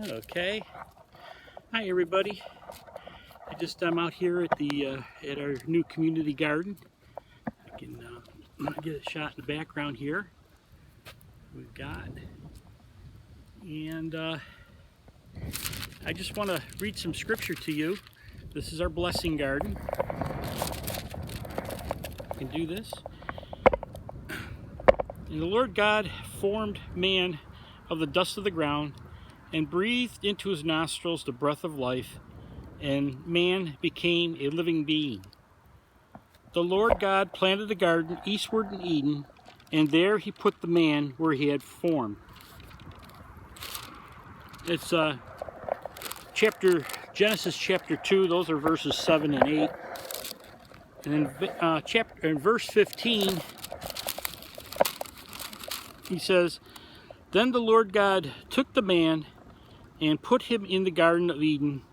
Okay. Hi everybody. I'm out here at the at our new community garden. I can get a shot in the background here. We've got, and I just want to read some scripture to you. This is our blessing garden. I can do this. And the Lord God formed man of the dust of the ground and breathed into his nostrils the breath of life, and man became a living being. The Lord God planted a garden eastward in Eden, and there he put the man where he had formed. It's Genesis chapter 2, those are verses 7 and 8. And in verse 15, he says, "Then the Lord God took the man and put him in the Garden of Eden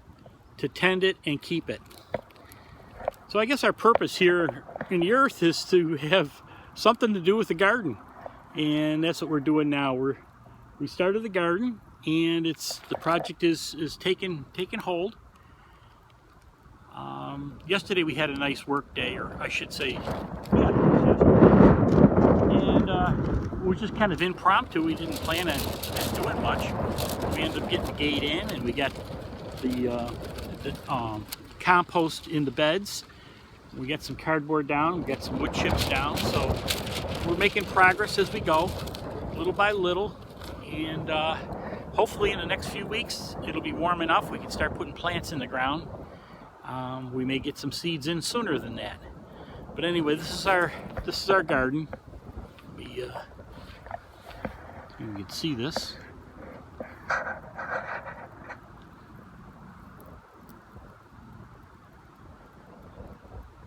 to tend it and keep it." So I guess our purpose here in the earth is to have something to do with the garden, and that's what we're doing now. We started the garden, and the project is taking hold. Yesterday we had a nice work day, or I should say, and it was just kind of impromptu. We didn't plan on doing much. We ended up getting the gate in, and we got the compost in the beds. We got some cardboard down, we got some wood chips down, so we're making progress as we go, little by little, and hopefully in the next few weeks it'll be warm enough we can start putting plants in the ground. We may get some seeds in sooner than that, but anyway, this is our garden. You can see this.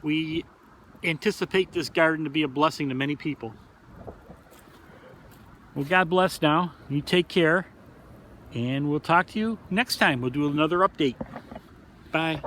We anticipate this garden to be a blessing to many people. Well, God bless now. You take care, and we'll talk to you next time. We'll do another update. Bye.